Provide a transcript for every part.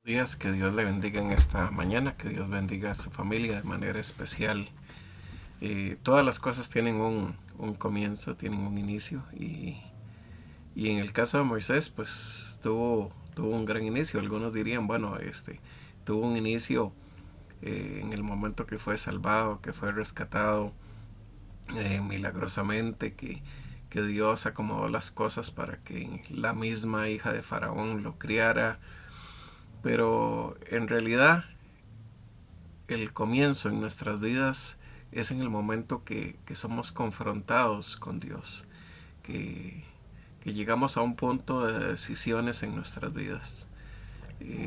Días, que Dios le bendiga en esta mañana, que Dios bendiga a su familia de manera especial. Todas las cosas tienen un comienzo, tienen un inicio y en el caso de Moisés pues tuvo un gran inicio. Algunos dirían, bueno, tuvo un inicio en el momento que fue salvado, que fue rescatado milagrosamente, que Dios acomodó las cosas para que la misma hija de Faraón lo criara, pero en realidad el comienzo en nuestras vidas es en el momento que somos confrontados con Dios, que, que llegamos a un punto de decisiones en nuestras vidas.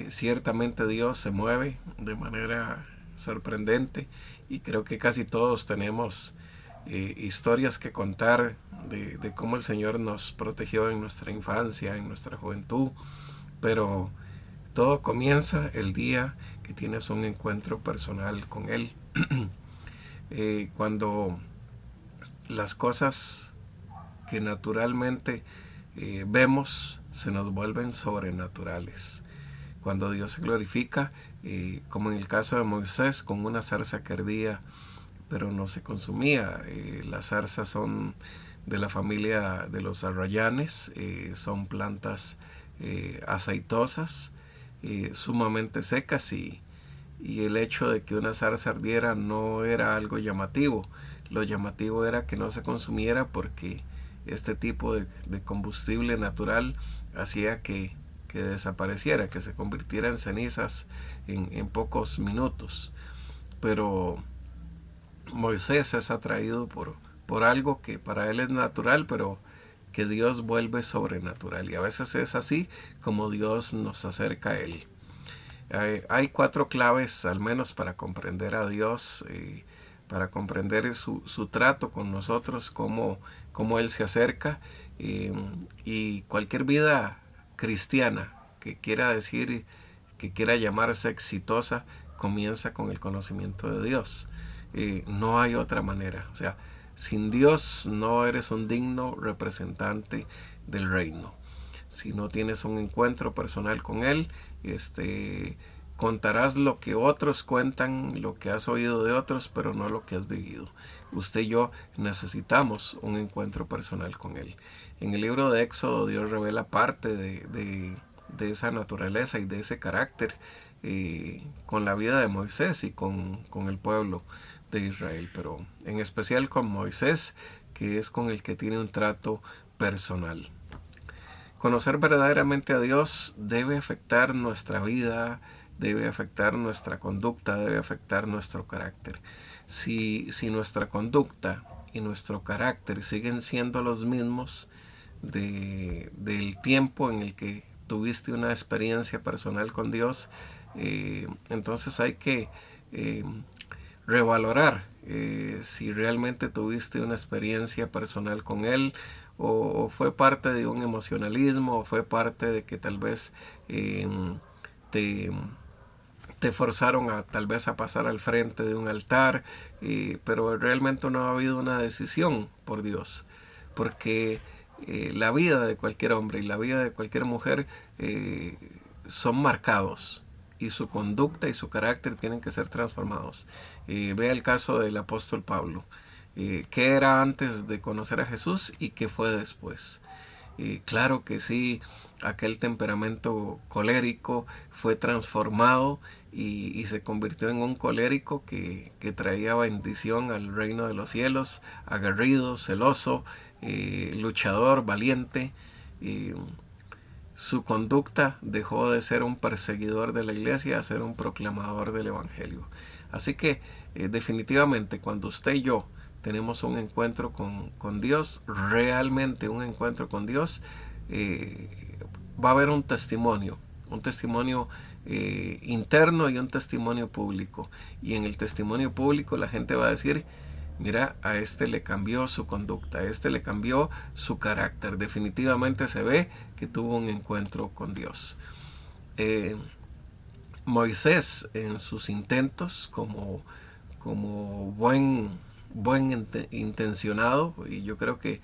Ciertamente Dios se mueve de manera sorprendente y creo que casi todos tenemos historias que contar de cómo el Señor nos protegió en nuestra infancia, en nuestra juventud, pero todo comienza el día que tienes un encuentro personal con Él. Cuando las cosas que naturalmente vemos se nos vuelven sobrenaturales. Cuando Dios se glorifica, como en el caso de Moisés, con una zarza que ardía, pero no se consumía. Las zarzas son de la familia de los arrayanes, son plantas aceitosas, sumamente secas y el hecho de que una zarza ardiera no era algo llamativo. Lo llamativo era que no se consumiera porque este tipo de combustible natural hacía que desapareciera, que se convirtiera en cenizas en pocos minutos. Pero Moisés es atraído por algo que para él es natural, pero que Dios vuelve sobrenatural. Y a veces es así como Dios nos acerca a Él. Hay cuatro claves al menos para comprender a Dios, para comprender su trato con nosotros, cómo Él se acerca. Y cualquier vida cristiana que quiera decir, que quiera llamarse exitosa, comienza con el conocimiento de Dios. No hay otra manera. O sea, sin Dios no eres un digno representante del reino. Si no tienes un encuentro personal con Él, contarás lo que otros cuentan, lo que has oído de otros, pero no lo que has vivido. Usted y yo necesitamos un encuentro personal con Él. En el libro de Éxodo Dios revela parte de esa naturaleza y de ese carácter con la vida de Moisés y con el pueblo de Israel, pero en especial con Moisés, que es con el que tiene un trato personal. Conocer verdaderamente a Dios debe afectar nuestra vida, debe afectar nuestra conducta, debe afectar nuestro carácter. Si nuestra conducta y nuestro carácter siguen siendo los mismos del tiempo en el que tuviste una experiencia personal con Dios, entonces hay que revalorar si realmente tuviste una experiencia personal con Él o fue parte de un emocionalismo o fue parte de que tal vez te, te forzaron a tal vez a pasar al frente de un altar, pero realmente no ha habido una decisión por Dios, porque la vida de cualquier hombre y la vida de cualquier mujer son marcados y su conducta y su carácter tienen que ser transformados. Vea el caso del apóstol Pablo. ¿Qué era antes de conocer a Jesús y qué fue después? Claro que sí, aquel temperamento colérico fue transformado y se convirtió en un colérico que traía bendición al reino de los cielos, aguerrido, celoso, luchador, valiente. Eh, Su conducta dejó de ser un perseguidor de la iglesia a ser un proclamador del evangelio. Así que definitivamente cuando usted y yo tenemos un encuentro con Dios, realmente un encuentro con Dios, va a haber un testimonio interno y un testimonio público. Y en el testimonio público la gente va a decir, mira, a este le cambió su conducta, a este le cambió su carácter. Definitivamente se ve que tuvo un encuentro con Dios. Eh, Moisés en sus intentos como buen intencionado, y yo creo que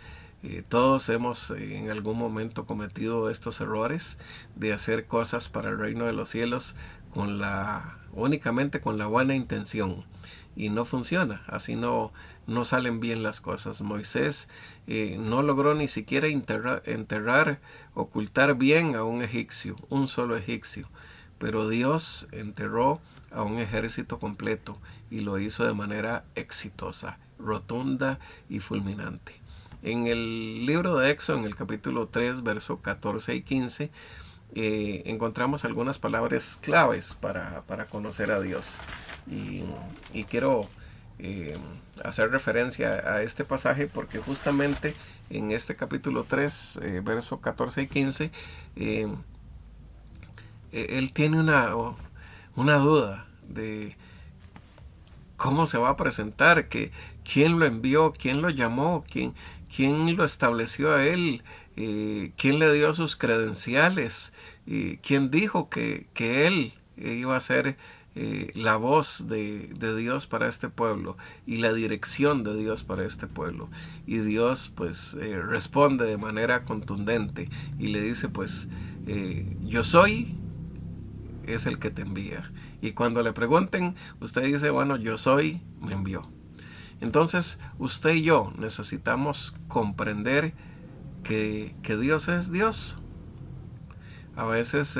Todos hemos en algún momento cometido estos errores de hacer cosas para el reino de los cielos únicamente con la buena intención, y no funciona, así no salen bien las cosas. Moisés no logró ni siquiera ocultar bien a un solo egipcio, pero Dios enterró a un ejército completo y lo hizo de manera exitosa, rotunda y fulminante. En el libro de Éxodo, en el capítulo 3, versos 14 y 15, encontramos algunas palabras claves para conocer a Dios. Y quiero hacer referencia a este pasaje porque justamente en este capítulo 3, versos 14 y 15, él tiene una duda de cómo se va a presentar, quién lo envió, quién lo llamó, quién lo estableció a él, quién le dio sus credenciales, quién dijo que él iba a ser la voz de Dios para este pueblo y la dirección de Dios para este pueblo. Y Dios pues responde de manera contundente y le dice pues yo soy es el que te envía. Y cuando le pregunten, usted dice, bueno, yo soy, me envió. Entonces, usted y yo necesitamos comprender que Dios es Dios. A veces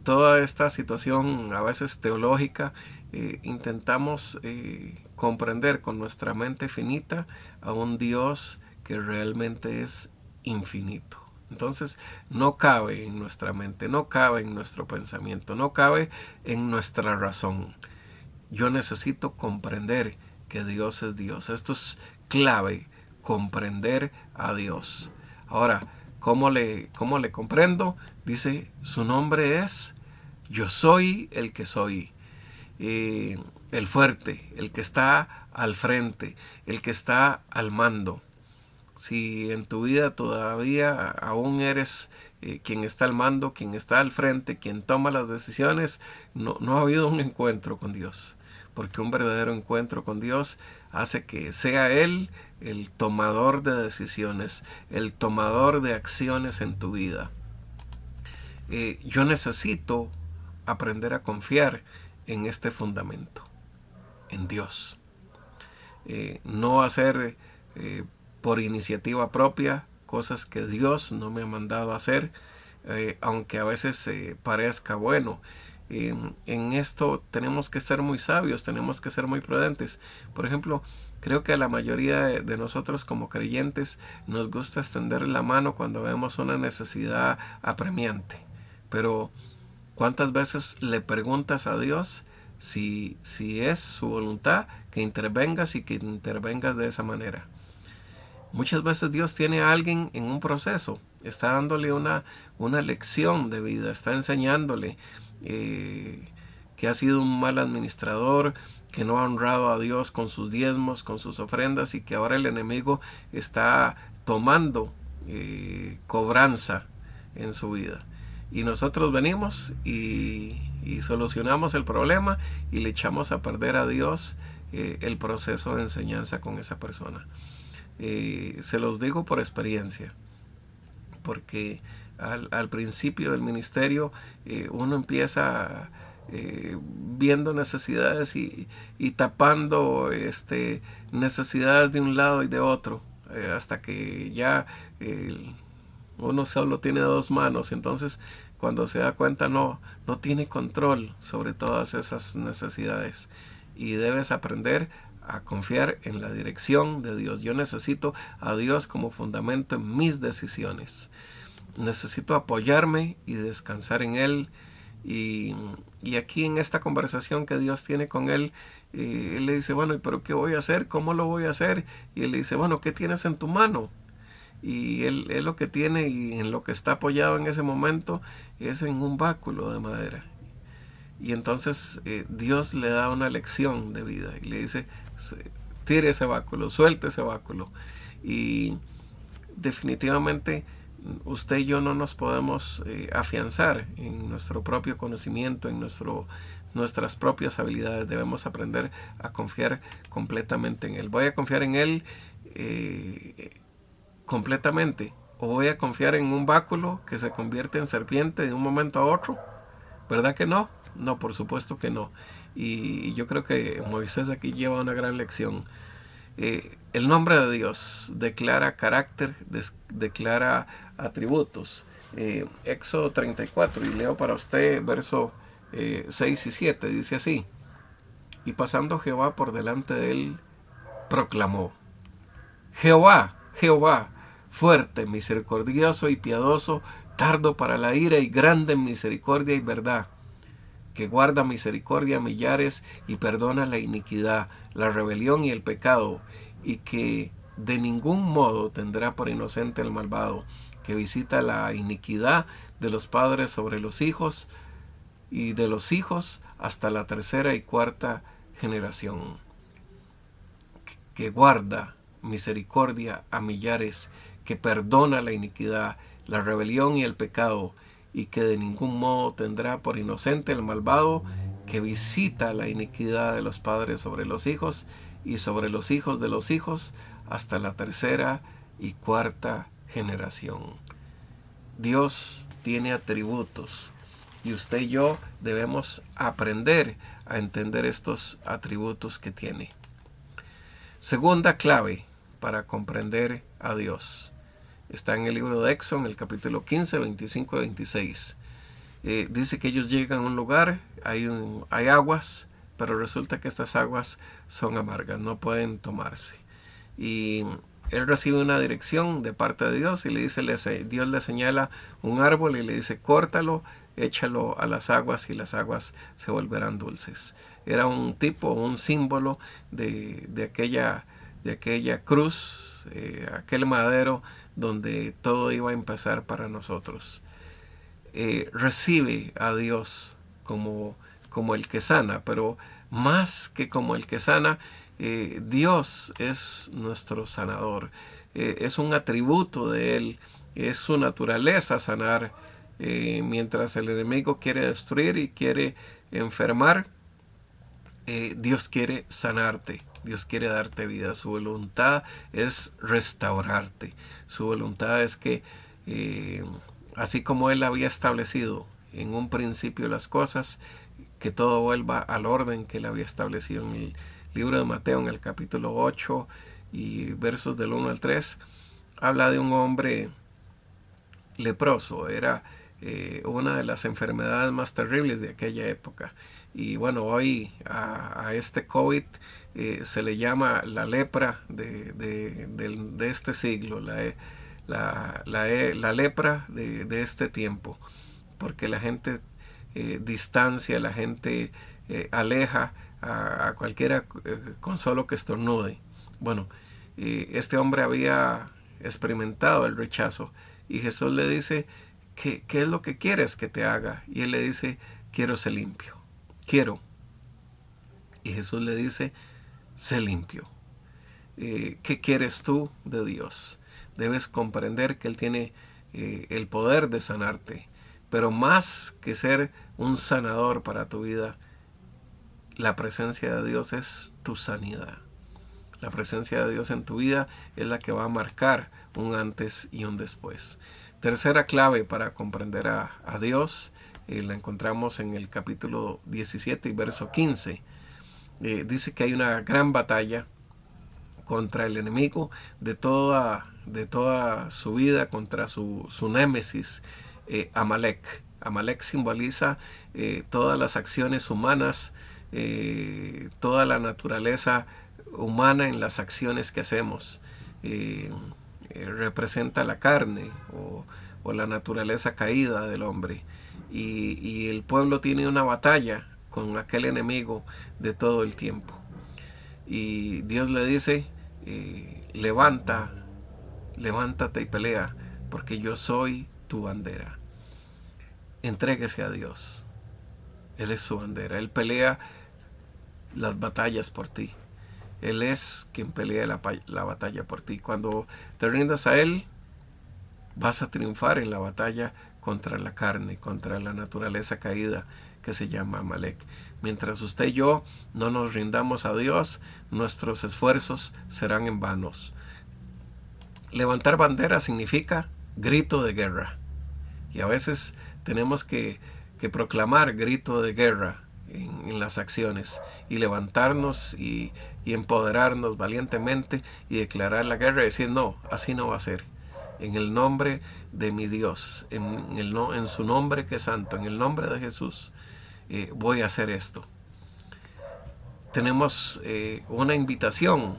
toda esta situación, a veces teológica, intentamos comprender con nuestra mente finita a un Dios que realmente es infinito. Entonces no cabe en nuestra mente, no cabe en nuestro pensamiento, no cabe en nuestra razón. Yo necesito comprender que Dios es Dios. Esto es clave, comprender a Dios. Ahora, ¿cómo le comprendo? Dice, su nombre es Yo soy el que soy. El fuerte, el que está al frente, el que está al mando. Si en tu vida todavía aún eres quien está al mando, quien está al frente, quien toma las decisiones, no ha habido un encuentro con Dios. Porque un verdadero encuentro con Dios hace que sea Él el tomador de decisiones, el tomador de acciones en tu vida. Yo necesito aprender a confiar en este fundamento, en Dios. No hacer por iniciativa propia cosas que Dios no me ha mandado a hacer, aunque a veces parezca bueno. En esto tenemos que ser muy sabios, tenemos que ser muy prudentes. Por ejemplo, creo que a la mayoría de nosotros como creyentes nos gusta extender la mano cuando vemos una necesidad apremiante. Pero ¿cuántas veces le preguntas a Dios si es su voluntad que intervengas y que intervengas de esa manera? Muchas veces Dios tiene a alguien en un proceso, está dándole una lección de vida, está enseñándole que ha sido un mal administrador, que no ha honrado a Dios con sus diezmos, con sus ofrendas, y que ahora el enemigo está tomando cobranza en su vida. Y nosotros venimos y solucionamos el problema y le echamos a perder a Dios el proceso de enseñanza con esa persona. Se los digo por experiencia, porque al principio del ministerio uno empieza viendo necesidades y tapando necesidades de un lado y de otro, hasta que ya uno solo tiene dos manos. Entonces cuando se da cuenta no tiene control sobre todas esas necesidades, y debes aprender a confiar en la dirección de Dios. Yo necesito a Dios como fundamento en mis decisiones. Necesito apoyarme y descansar en Él. Y aquí en esta conversación que Dios tiene con él, él le dice, bueno, ¿pero qué voy a hacer? ¿Cómo lo voy a hacer? Y él le dice, bueno, ¿qué tienes en tu mano? Y él lo que tiene y en lo que está apoyado en ese momento es en un báculo de madera. Y entonces Dios le da una lección de vida y le dice, tire ese báculo, suelte ese báculo. Y definitivamente usted y yo no nos podemos afianzar en nuestro propio conocimiento, en nuestras propias habilidades. Debemos aprender a confiar completamente en Él. Voy a confiar en Él completamente? ¿O voy a confiar en un báculo que se convierte en serpiente de un momento a otro? ¿Verdad que no? No, por supuesto que no. Y yo creo que Moisés aquí lleva una gran lección. El nombre de Dios declara carácter, declara atributos. Éxodo 34, y leo para usted verso 6 y 7, dice así: y pasando Jehová por delante de él, proclamó: Jehová, Jehová, fuerte, misericordioso y piadoso, tardo para la ira y grande en misericordia y verdad, que guarda misericordia a millares y perdona la iniquidad, la rebelión y el pecado, y que de ningún modo tendrá por inocente el malvado, que visita la iniquidad de los padres sobre los hijos y de los hijos hasta la tercera y cuarta generación, que guarda misericordia a millares, que perdona la iniquidad, la rebelión y el pecado, y que de ningún modo tendrá por inocente el malvado, que visita la iniquidad de los padres sobre los hijos y sobre los hijos de los hijos hasta la tercera y cuarta generación. Dios tiene atributos y usted y yo debemos aprender a entender estos atributos que tiene. Segunda clave para comprender a Dios está en el libro de Éxodo, en el capítulo 15, 25 y 26. Dice que ellos llegan a un lugar, hay aguas, pero resulta que estas aguas son amargas, no pueden tomarse. Y él recibe una dirección de parte de Dios y le dice, Dios le señala un árbol y le dice: córtalo, échalo a las aguas y las aguas se volverán dulces. Era un símbolo de aquella cruz, aquel madero donde todo iba a empezar para nosotros. Recibe a Dios como el que sana, pero más que como el que sana, Dios es nuestro sanador. Es un atributo de Él, es su naturaleza sanar. Mientras el enemigo quiere destruir y quiere enfermar, Dios quiere sanarte. Dios quiere darte vida. Su voluntad es restaurarte. Su voluntad es que, así como Él había establecido en un principio las cosas, que todo vuelva al orden que Él había establecido. En el libro de Mateo, en el capítulo 8 y versos del 1 al 3, habla de un hombre leproso. Era una de las enfermedades más terribles de aquella época. Y bueno, hoy a este COVID se le llama la lepra de este siglo, la lepra de este tiempo, porque la gente distancia, la gente aleja a cualquiera con solo que estornude. Bueno, este hombre había experimentado el rechazo y Jesús le dice: ¿qué es lo que quieres que te haga? Y él le dice: quiero ser limpio, quiero. Y Jesús le dice: sé limpio. ¿Qué quieres tú de Dios? Debes comprender que Él tiene el poder de sanarte, pero más que ser un sanador para tu vida, la presencia de Dios es tu sanidad. La presencia de Dios en tu vida es la que va a marcar un antes y un después. Tercera clave para comprender a Dios, la encontramos en el capítulo 17 y verso 15. Dice que hay una gran batalla contra el enemigo de toda su vida, contra su némesis, Amalek. Amalek simboliza todas las acciones humanas, toda la naturaleza humana en las acciones que hacemos. Representa la carne o la naturaleza caída del hombre. Y el pueblo tiene una batalla con aquel enemigo de todo el tiempo. Y Dios le dice: levántate y pelea, porque yo soy tu bandera. Entréguese a Dios. Él es su bandera. Él pelea las batallas por ti. Él es quien pelea la batalla por ti. Cuando te rindas a Él, vas a triunfar en la batalla contra la carne, contra la naturaleza caída que se llama Amalek. Mientras usted y yo no nos rindamos a Dios, nuestros esfuerzos serán en vanos. Levantar bandera significa grito de guerra. Y a veces tenemos que proclamar grito de guerra en las acciones y levantarnos y empoderarnos valientemente y declarar la guerra y decir no, así no va a ser. En el nombre de mi Dios, en su nombre que es santo, en el nombre de Jesús, voy a hacer esto. Tenemos una invitación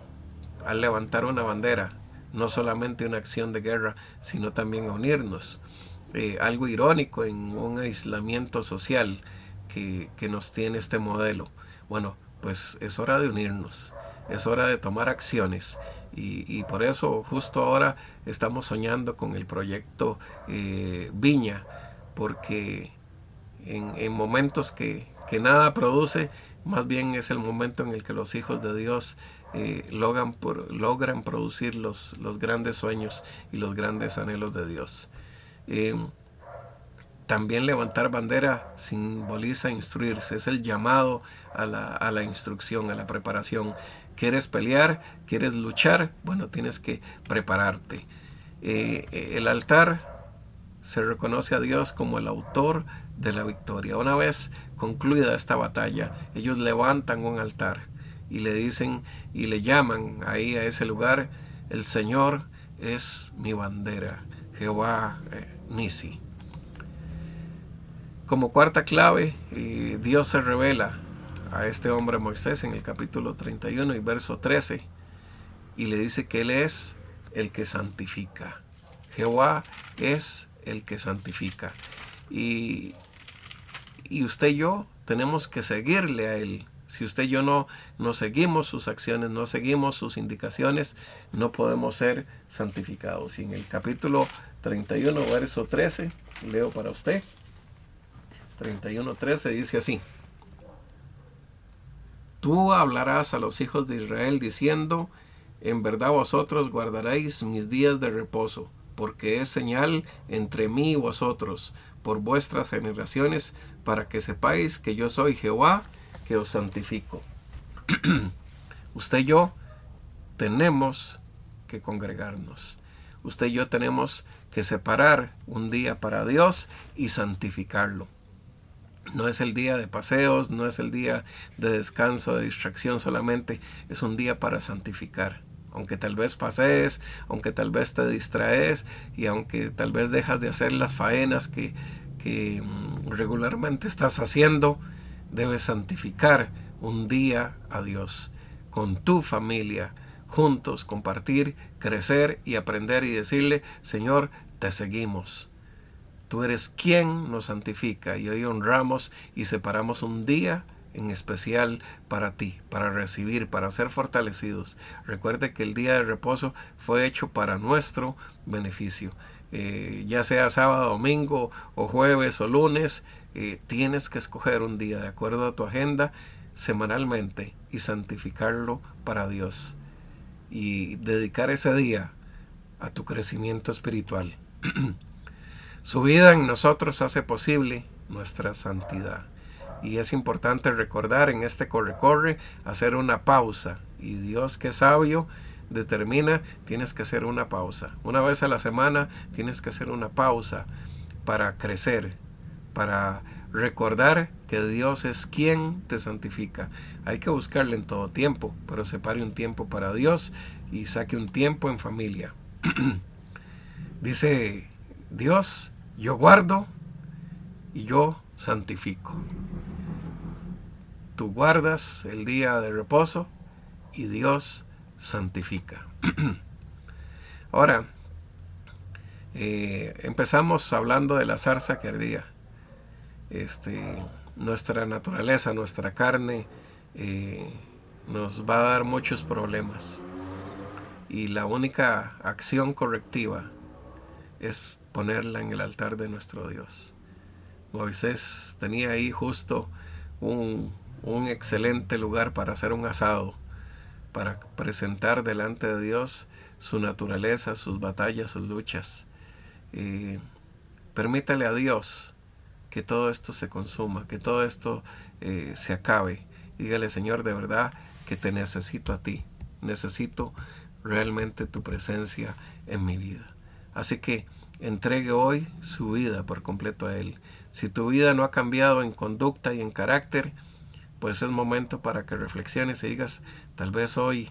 al levantar una bandera, no solamente una acción de guerra, sino también a unirnos. Algo irónico en un aislamiento social que nos tiene este modelo. Bueno, pues es hora de unirnos, es hora de tomar acciones y por eso justo ahora estamos soñando con el proyecto Viña, porque en momentos que nada produce, más bien es el momento en el que los hijos de Dios logran producir los grandes sueños y los grandes anhelos de Dios. También levantar bandera simboliza instruirse, es el llamado a la instrucción, a la preparación. ¿Quieres pelear? ¿Quieres luchar? Bueno, tienes que prepararte. El altar se reconoce a Dios como el autor de la victoria. Una vez concluida esta batalla, ellos levantan un altar y le dicen y le llaman ahí a ese lugar: el Señor es mi bandera, Jehová Nisi. Como cuarta clave, Dios se revela a este hombre Moisés en el capítulo 31 y verso 13 y le dice que Él es el que santifica. Jehová es el que santifica. Y usted y yo tenemos que seguirle a Él. Si usted y yo no seguimos sus acciones, no seguimos sus indicaciones, no podemos ser santificados. Y en el capítulo 31, verso 13, leo para usted. 31:13 dice así: Tú hablarás a los hijos de Israel diciendo: en verdad vosotros guardaréis mis días de reposo, porque es señal entre mí y vosotros, por vuestras generaciones, para que sepáis que yo soy Jehová, que os santifico. Usted y yo tenemos que congregarnos. Usted y yo tenemos que separar un día para Dios y santificarlo. No es el día de paseos, no es el día de descanso, de distracción solamente, es un día para santificar. Aunque tal vez pasees, aunque tal vez te distraes y aunque tal vez dejas de hacer las faenas que regularmente estás haciendo, debes santificar un día a Dios con tu familia, juntos compartir, crecer y aprender y decirle: Señor, te seguimos. Tú eres quien nos santifica y hoy honramos y separamos un día en especial para ti, para recibir, para ser fortalecidos. Recuerde que el día de reposo fue hecho para nuestro beneficio. Ya sea sábado, domingo o jueves o lunes, tienes que escoger un día de acuerdo a tu agenda semanalmente y santificarlo para Dios y dedicar ese día a tu crecimiento espiritual. Su vida en nosotros hace posible nuestra santidad. Y es importante recordar en este corre-corre, hacer una pausa. Y Dios, que es sabio, determina, tienes que hacer una pausa. Una vez a la semana tienes que hacer una pausa para crecer, para recordar que Dios es quien te santifica. Hay que buscarle en todo tiempo, pero separe un tiempo para Dios y saque un tiempo en familia. Dice Dios: yo guardo y yo santifico. Tú guardas el día de reposo y Dios santifica. Ahora, empezamos hablando de la zarza que ardía. Nuestra naturaleza, nuestra carne nos va a dar muchos problemas. Y la única acción correctiva es ponerla en el altar de nuestro Dios. Moisés tenía ahí justo un excelente lugar para hacer un asado, para presentar delante de Dios su naturaleza, sus batallas, sus luchas. Permítale a Dios que todo esto se consuma, que todo esto se acabe. Dígale: Señor, de verdad que te necesito a ti. Necesito realmente tu presencia en mi vida. Así que entregue hoy su vida por completo a Él. Si tu vida no ha cambiado en conducta y en carácter, pues es momento para que reflexiones y digas, tal vez hoy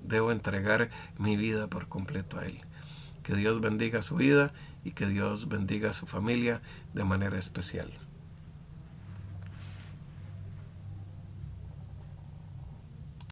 debo entregar mi vida por completo a Él. Que Dios bendiga su vida y que Dios bendiga a su familia de manera especial.